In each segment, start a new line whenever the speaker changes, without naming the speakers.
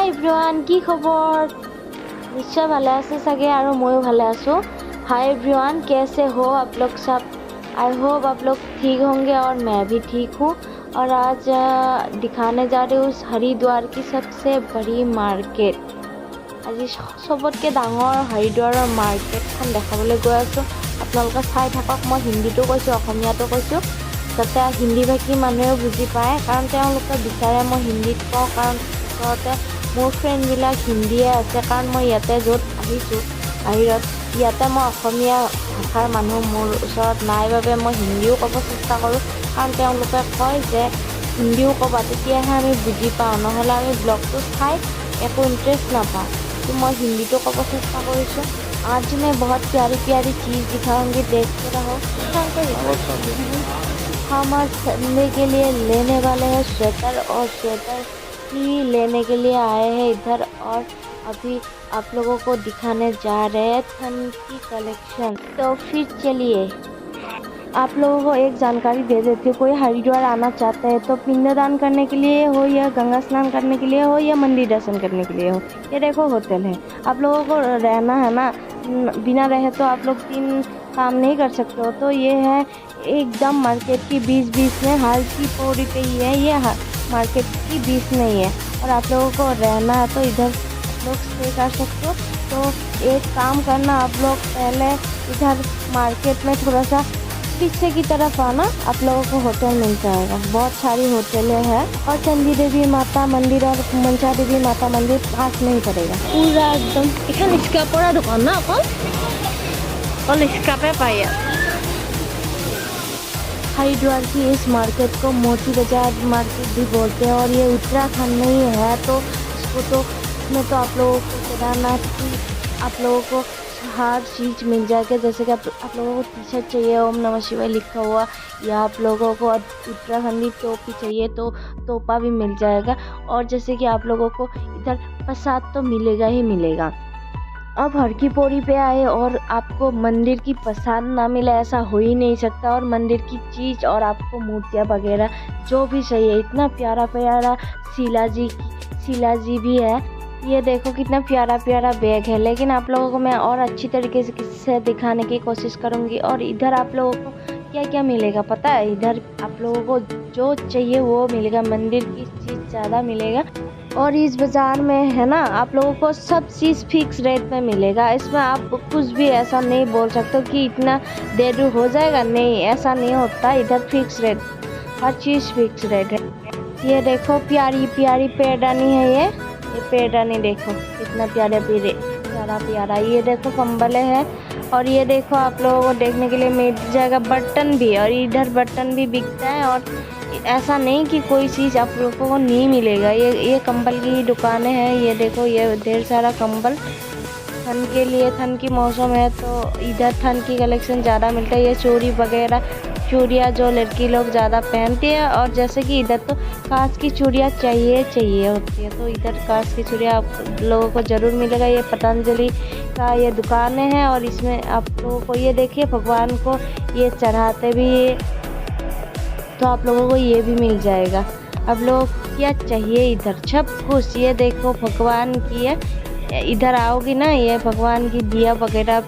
Everyone की खबर निश्चय भाले आछे चागे और मयो भाले आछो। हाय एवरीवन, कैसे हो आप लोग सब? आई होप आप लोग ठीक होंगे और मैं भी ठीक हूँ। और आज दिखाने जा रही हूँ हरिद्वार की सबसे बड़ी मार्केट। आज सबतके डाঙर हरिद्वार मार्केटखन देखाबले गई आछो। आपलोके चाई थाকক। मैं हिंदीतो कैसो अসমীয়াতো कैसो जाते हिंदी भाषी मानुहे बुझी पाए, कारण तेओलोके बिचारे मैं हिंदीत कওঁ, कारण ओचरते मोर फ्रेंडबिलाक हिंदीये आछे। कारण मैं इयाते जत आहिছোঁ बाहिरत, इयाते मैं अসমীয়া भाषार मानुह मोर ओचरत नाइ बारे मैं हिंदीओ कब चेष्टा करूँ, कारण तेओलोके कय जे हिंदीओ कबा तेतियाहे आमी बुझी पाওঁ, नहले आमी ब्लगतो चाइ एको इंटरेस्ट नापाওঁ। तो मैं हिंदीतो कब चेष्टा करिছোঁ। आज मैं बहुत प्यारी प्यारी चीज़ दिखाऊंगी, देखते रहो। हम आज संडे के लिए लेने वाले हैं स्वेटर, और स्वेटर ही लेने के लिए आए हैं इधर। और अभी आप लोगों को दिखाने जा रहे हैं ठंड की कलेक्शन। तो फिर चलिए आप लोगों को एक जानकारी दे देती हूँ। कोई हरिद्वार आना चाहते हैं तो पिंडदान करने के लिए हो, या गंगा स्नान करने के लिए हो, या मंदिर दर्शन करने के लिए हो, ये देखो होटल है। आप लोगों को रहना है ना, बिना रहे तो आप लोग 3 काम नहीं कर सकते हो। तो ये है एकदम मार्केट की बीच में, हाल की पौड़ी पे ही है ये, मार्केट की बीच में ही है। और आप लोगों को रहना है तो इधर लोग स्टे कर सकते हो। तो एक काम करना, आप लोग पहले इधर मार्केट में थोड़ा सा पीछे की तरफ आना, आप लोगों को होटल मिल जाएगा। बहुत सारी होटलें हैं, और चंडी देवी माता मंदिर और मनसा देवी माता मंदिर पास में ही पड़ेगा पूरा एकदम। इखान इसका दुकान ना और इसका पे पाए। हरिद्वार की इस मार्केट को मोती बाजार मार्केट भी बोलते हैं, और ये उत्तराखंड में ही है। तो इसको तो इसमें तो आप लोगों को केदारनाथ की आप लोगों को हर चीज़ मिल जाएगा। जैसे कि आप लोगों को टी शर्ट चाहिए ओम नमः शिवाय लिखा हुआ, या आप लोगों को उत्तराखंडी टोपी चाहिए तो टोपा भी मिल जाएगा। और जैसे कि आप लोगों को इधर प्रसाद तो मिलेगा ही मिलेगा। अब हर की पौड़ी पे आए और आपको मंदिर की प्रसाद ना मिले, ऐसा हो ही नहीं सकता। और मंदिर की चीज़ और आपको मूर्तियाँ वगैरह जो भी चाहिए, इतना प्यारा प्यारा शिला जी भी है। ये देखो कितना प्यारा प्यारा बैग है। लेकिन आप लोगों को मैं और अच्छी तरीके से दिखाने की कोशिश करूँगी। और इधर आप लोगों को क्या क्या मिलेगा पता है? इधर आप लोगों को जो चाहिए वो मिलेगा, मंदिर की चीज़ ज़्यादा मिलेगा। और इस बाज़ार में है ना, आप लोगों को सब चीज़ फिक्स रेट में मिलेगा। इसमें आप कुछ भी ऐसा नहीं बोल सकते कि इतना देर हो जाएगा, नहीं, ऐसा नहीं होता। इधर फिक्स रेट, हर चीज़ फिक्स रेट है। ये देखो प्यारी प्यारी पैरदानी है, ये पैरदानी देखो कितना प्यारा। ये देखो कंबले है। और ये देखो आप लोगों को देखने के लिए मिल जाएगा बर्तन भी, और इधर बर्तन भी बिकता है। और ऐसा नहीं कि कोई चीज़ आप लोगों को नहीं मिलेगा। ये कंबल की दुकानें हैं। ये देखो ये ढेर सारा कंबल ठंड के लिए, ठंड की मौसम है तो इधर ठंड की कलेक्शन ज़्यादा मिलता है। ये चूड़ी वगैरह, चूड़ियाँ जो लड़की लोग ज़्यादा पहनती है। और जैसे कि इधर तो कांच की चूड़ियाँ चाहिए होती है, तो इधर कांच की चूड़ियाँ आप लोगों को ज़रूर मिलेगा। ये पतंजलि का ये दुकानें हैं, और इसमें आप लोगों को ये देखिए भगवान को ये चढ़ाते भी, तो आप लोगों को ये भी मिल जाएगा। आप लोगों को क्या चाहिए इधर सब कुछ। ये देखो भगवान की है, इधर आओगी ना, ये भगवान की दिया वगैरह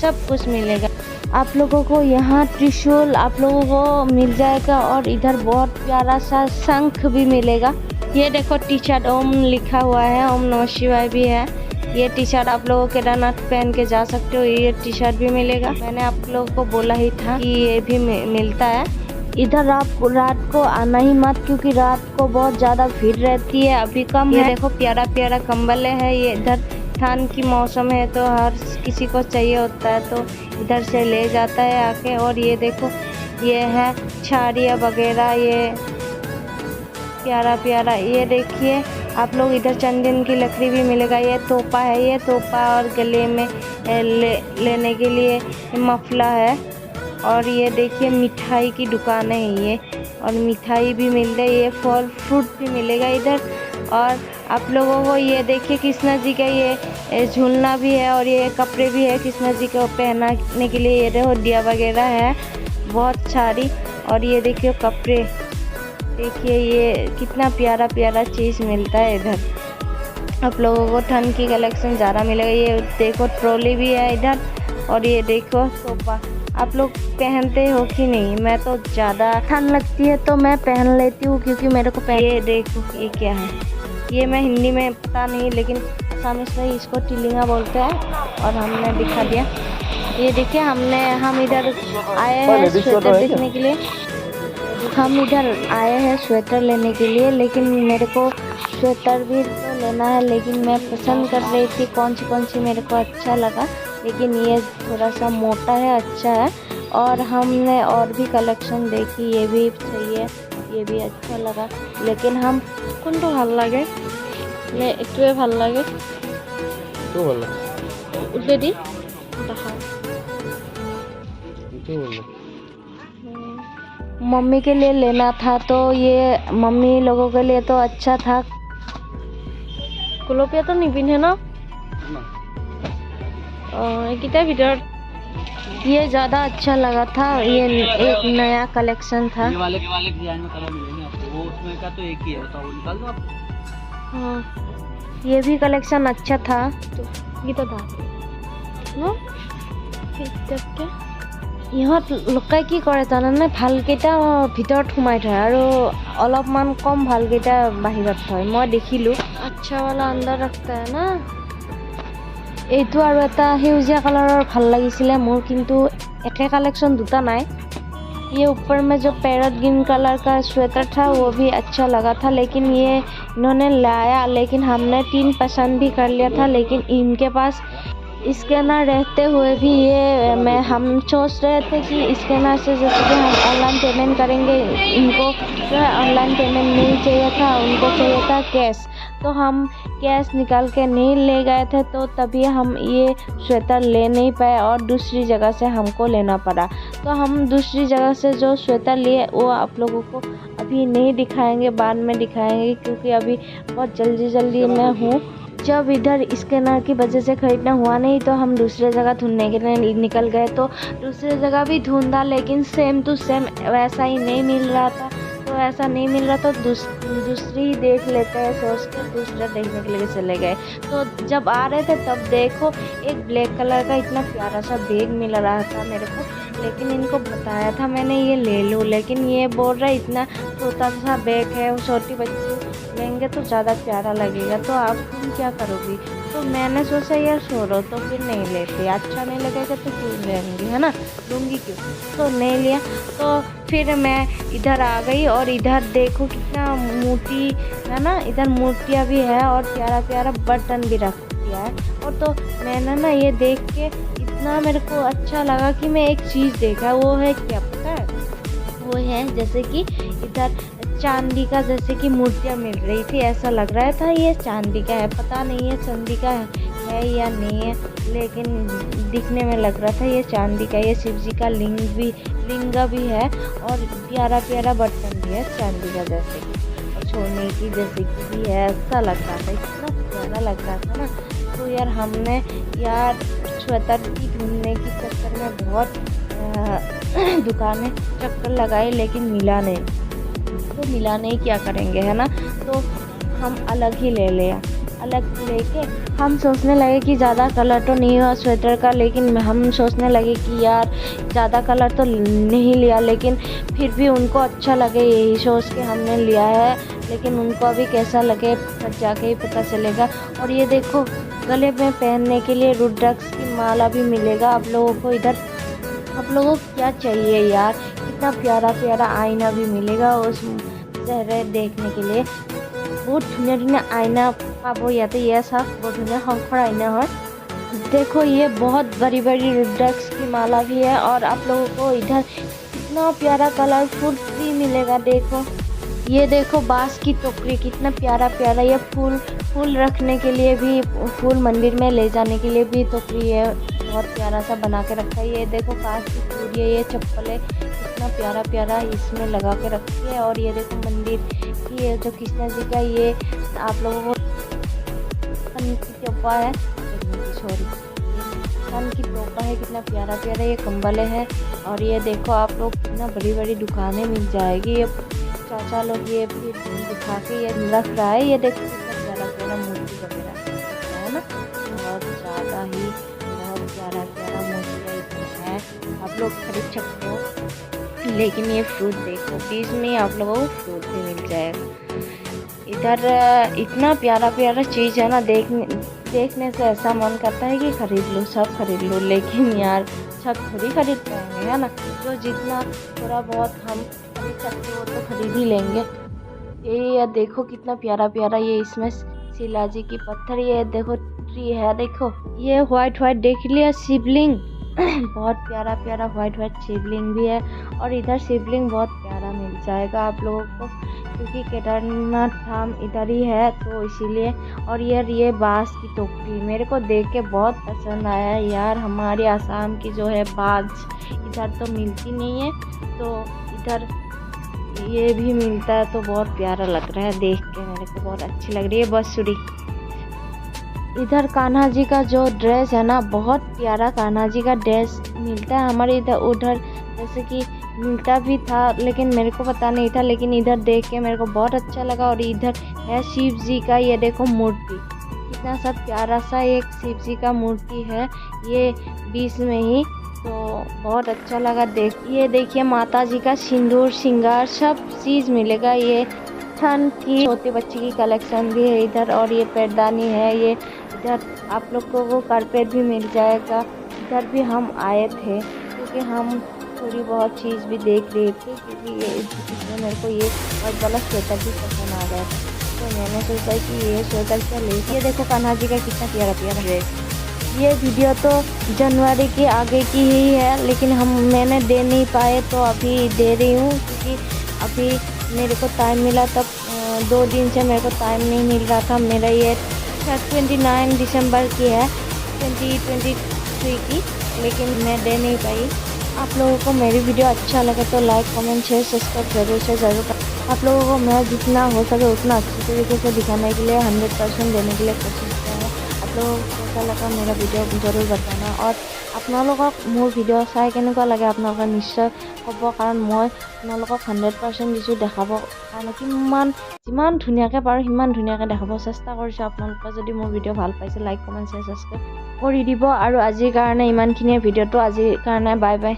सब कुछ मिलेगा। आप लोगों को यहाँ त्रिशूल आप लोगों को मिल जाएगा। और इधर बहुत प्यारा सा शंख भी मिलेगा। ये देखो टी शर्ट ओम लिखा हुआ है, ओम नमः शिवाय भी है। ये टी शर्ट आप लोगों के केदारनाथ पहन के जा सकते हो। ये टी शर्ट भी मिलेगा। मैंने आप लोगों को बोला ही था कि ये भी मिलता है। इधर आप रात को आना ही मत, क्योंकि रात को बहुत ज़्यादा भीड़ रहती है, अभी कम है। देखो प्यारा प्यारा कंबल है। ये इधर ठंड की मौसम है तो हर किसी को चाहिए होता है, तो इधर से ले जाता है आके। और ये देखो ये है छाड़ियाँ वगैरह, ये प्यारा प्यारा। ये देखिए आप लोग इधर चंदन की लकड़ी भी मिलेगा। ये तोपा है, ये तोपा और गले में लेने के लिए मफला है। और ये देखिए मिठाई की दुकान है ये, और मिठाई भी मिल रही है, फल फ्रूट भी मिलेगा इधर। और आप लोगों को ये देखिए कृष्णा जी का ये झूलना भी है, और ये कपड़े भी है कृष्णा जी को पहनाने के लिए। ये देखो दिया वगैरह है बहुत सारी। और ये देखिए कपड़े, देखिए ये कितना प्यारा प्यारा चीज़ मिलता है इधर। आप लोगों को ठंड की कलेक्शन ज़्यादा मिलेगा। ये देखो ट्रॉली भी है इधर, और ये देखो सोफा। आप लोग पहनते हो कि नहीं? मैं तो ज़्यादा ठंड लगती है तो मैं पहन लेती हूँ, क्योंकि मेरे को ये देखो ये क्या है, ये मैं हिंदी में पता नहीं, लेकिन आसामीज में इसको टिलिंगा बोलते हैं, और हमने दिखा दिया। ये देखिए हम इधर आए हैं स्वेटर देखने के लिए। हम इधर आए हैं स्वेटर लेने के लिए, लेकिन मेरे को स्वेटर भी तो लेना है, लेकिन मैं पसंद कर रही थी कौन सी मेरे को अच्छा लगा। लेकिन ये थोड़ा सा मोटा है, अच्छा है। और हमने और भी कलेक्शन देखी, ये भी सही है, ये भी अच्छा लगा। लेकिन हम কোনটো ভাল লাগে নে একটুৱে ভাল লাগে? তো ভাল লাগে উঠলে দি দেখাও। मम्मी के लिए लेना था, तो ये मम्मी लोगों के लिए तो अच्छा था। गुलपिया तो नहीं पिन्हे ना? कितना भीतर ये ज़्यादा अच्छा लगा था। ये एक नया कलेक्शन था। ये वाले डिजाइन में कलर मिलेंगे आपको, वो उसमें का तो एक ही है, बताओ निकाल दो आप। हाँ, ये भी कलेक्शन अच्छा था। तो ये तो था ना ইহঁত লুকাই কি কৰে জানানে? ভালকেইটা ভিতৰত সোমাই থয় আৰু অলপমান কম ভালকেইটা বাহিৰত থয়, মই দেখিলোঁ। আচ্ছা वाला अंदर रखता है ना। এইটো আৰু এটা সেউজীয়া কালাৰৰ ভাল লাগিছিলে মোৰ, কিন্তু একে কালেक्शन দুটা নাই। ये ऊपर में जो पैरट ग्रीन कलर का स्वेटर था वो भी अच्छा लगा था, लेकिन ये इन्होंने लाया, लेकिन हमने 3 पसंद भी कर लिया था। लेकिन इनके पास स्कैनर रहते हुए भी हम सोच रहे थे कि स्कैनर से जैसे कि हम ऑनलाइन पेमेंट करेंगे, इनको जो है ऑनलाइन पेमेंट नहीं चाहिए था, उनको चाहिए था कैश। तो हम कैश निकाल के नहीं ले गए थे, तो तभी हम ये स्वेटर ले नहीं पाए और दूसरी जगह से हमको लेना पड़ा। तो हम दूसरी जगह से जो स्वेटर लिए वो आप लोगों को अभी नहीं दिखाएंगे, बाद में दिखाएंगे, क्योंकि अभी बहुत जल्दी में हूँ। जब इधर स्कैनर की वजह से खरीदना हुआ नहीं, तो हम दूसरे जगह ढूंढने के लिए निकल गए। तो दूसरी जगह भी ढूंढा, लेकिन सेम टू सेम वैसा ही नहीं मिल रहा था। तो ऐसा नहीं मिल रहा, तो दूसरी ही देख लेते हैं सोच के दूसरा देखने के लिए चले गए। तो जब आ रहे थे तब देखो एक ब्लैक कलर का इतना प्यारा सा बैग मिल रहा था मेरे को, लेकिन इनको बताया था मैंने ये ले लो, लेकिन ये बोल रहा इतना छोटा सा बैग है, वो छोटी बच्ची लेंगे तो ज़्यादा प्यारा लगेगा, तो आप तुम क्या करोगी? तो मैंने सोचा यार छोड़ो, तो फिर नहीं लेते, अच्छा नहीं लगेगा तो क्यों लेंगी, है ना, लूँगी क्यों, तो नहीं लिया। तो फिर मैं इधर आ गई, और इधर देखो कितना मोटी है ना, इधर मूर्तियाँ भी है और प्यारा प्यारा बटन भी रख दिया है। और तो मैंने ना ये देख के इतना मेरे को अच्छा लगा कि मैं एक चीज़ देखा, वो है क्या पता है? वो है जैसे कि इधर चांदी का जैसे कि मूर्तियाँ मिल रही थी, ऐसा लग रहा था ये चांदी का है, पता नहीं है चांदी का है या नहीं है, लेकिन दिखने में लग रहा था ये चांदी का। ये शिव जी का लिंगा भी है, और प्यारा प्यारा बर्तन भी है चांदी का जैसे, और सोने की जैसे कि भी है, ऐसा लग रहा था, इतना प्यारा लग रहा था ना। तो यार हमने यार स्वेटर की ढूंढने की चक्कर में बहुत दुकानें चक्कर लगाए, लेकिन मिला नहीं। तो मिला नहीं, क्या करेंगे, है ना। तो हम अलग ही ले लिया, अलग लेके हम सोचने लगे कि ज़्यादा कलर तो नहीं हुआ स्वेटर का, लेकिन हम सोचने लगे कि यार ज़्यादा कलर तो नहीं लिया, लेकिन फिर भी उनको अच्छा लगे यही सोच के हमने लिया है। लेकिन उनको अभी कैसा लगे फिर जाके ही पता चलेगा। और ये देखो गले में पहनने के लिए रुद्राक्ष की माला भी मिलेगा आप लोगों को इधर। आप लोगों को क्या चाहिए यार, कितना प्यारा प्यारा आईना भी मिलेगा उस चेहरे देखने के लिए। बहुत धुनिया धुनिया आईना पाबो याते, ये सब बहुत धुनिया शंकर आईना है। देखो ये बहुत बड़ी बड़ी रुद्राक्ष की माला भी है, और आप लोगों को इधर कितना प्यारा कलरफुल भी मिलेगा। देखो ये देखो बांस की टोकरी, कितना प्यारा प्यारा, ये फूल रखने के लिए भी, फूल मंदिर में ले जाने के लिए भी टोकरी है, बहुत प्यारा सा बना के रखा है। ये देखो कांच की चूड़ी है, ये चप्पल है, कितना प्यारा प्यारा इसमें लगा के रखी है। और ये देखो मंदिर की ये जो कृष्णा जी का, ये आप लोगों को कन की टोपा है, सॉरी कन की टोपा है, कितना प्यारा प्यारा ये कंबल है। और ये देखो आप लोग कितना बड़ी बड़ी दुकानें मिल जाएगी। ये चाचा लोग ये भी दिखा के ये रख रहा है, ये देखो कितना प्यारा प्यारा मूर्ति वगैरह। आप लोग खरीद सकते हो। लेकिन ये फ्रूट देखो, बीच में आप लोगों को फ्रूट भी मिल जाएगा। इधर इतना प्यारा प्यारा चीज़ है ना, देखने से ऐसा मन करता है कि खरीद लूँ, सब खरीद लूँ। लेकिन यार सब थोड़ी खरीद पाएंगे, है ना। तो जितना थोड़ा बहुत हम खरीद सकते हो तो खरीद ही लेंगे। ये देखो कितना प्यारा प्यारा, ये इसमें शिलाजी की पत्थर, ये देखो ट्री है, देखो ये व्हाइट व्हाइट देख लिया शिवलिंग बहुत प्यारा प्यारा व्हाइट व्हाइट शिवलिंग भी है। और इधर शिवलिंग बहुत प्यारा मिल जाएगा आप लोगों को, क्योंकि केदारनाथ धाम इधर ही है तो इसीलिए। और ये बांस की टोकरी मेरे को देख के बहुत पसंद आया यार। हमारे आसाम की जो है बाज इधर तो मिलती नहीं है, तो इधर ये भी मिलता है तो बहुत प्यारा लग रहा है देख के, मेरे को बहुत अच्छी लग रही है बांसुरी। इधर कान्हा जी का जो ड्रेस है ना, बहुत प्यारा कान्हा जी का ड्रेस मिलता है हमारे इधर। उधर जैसे कि मिलता भी था लेकिन मेरे को पता नहीं था, लेकिन इधर देख के मेरे को बहुत अच्छा लगा। और इधर है शिव जी का, ये देखो मूर्ति, कितना सा प्यारा सा एक शिव जी का मूर्ति है ये बीच में ही, तो बहुत अच्छा लगा देख। ये देखिए माता जी का सिंदूर श्रृंगार सब चीज़ मिलेगा। ये ठंड की छोटे बच्चे की कलेक्शन भी है इधर। और ये पैरदानी है, ये इधर आप लोग को कारपेट भी मिल जाएगा। इधर भी हम आए थे क्योंकि हम थोड़ी बहुत चीज़ भी देख रहे थे, क्योंकि इसमें मेरे को ये बहुत बड़ा स्वेटर भी पसंद आ गया था, तो मैंने सोचा कि ये स्वेटर क्या ले। ये देखो कान्हा जी का कितना प्यारा प्यारा ड्रेस। ये वीडियो तो जनवरी के आगे की ही है, लेकिन मैंने दे नहीं पाए तो अभी दे रही हूँ, क्योंकि अभी मेरे को टाइम मिला तब 2 दिन से मेरे को टाइम नहीं मिल रहा था। मेरा ये 29 दिसंबर की है 2023 की, लेकिन मैं दे नहीं पाई। आप लोगों को मेरी वीडियो अच्छा लगे तो लाइक कमेंट शेयर सब्सक्राइब जरूर से ज़रूर करें। आप लोगों को मैं जितना हो सके उतना अच्छी तरीके से दिखाने के लिए 100% देने के लिए कोशिश करूँगा। आप लोगों को कैसा लगा मेरा वीडियो जरूर बताना। और আপোনালোকক মোৰ ভিডিঅ' চাই কেনেকুৱা লাগে আপোনালোকে নিশ্চয় ক'ব, কাৰণ মই আপোনালোকক 100% দিছোঁ দেখাব কাৰণে, যিমান ধুনীয়াকৈ পাৰোঁ সিমান ধুনীয়াকৈ দেখাব চেষ্টা কৰিছোঁ। আপোনালোকে যদি মোৰ ভিডিঅ' ভাল পাইছে লাইক কমেণ্ট শ্বেয়াৰ ছাবস্ক্ৰাইব কৰি দিব। আৰু আজিৰ কাৰণে ইমানখিনিয়ে ভিডিঅ'টো, আজিৰ কাৰণে বাই বাই।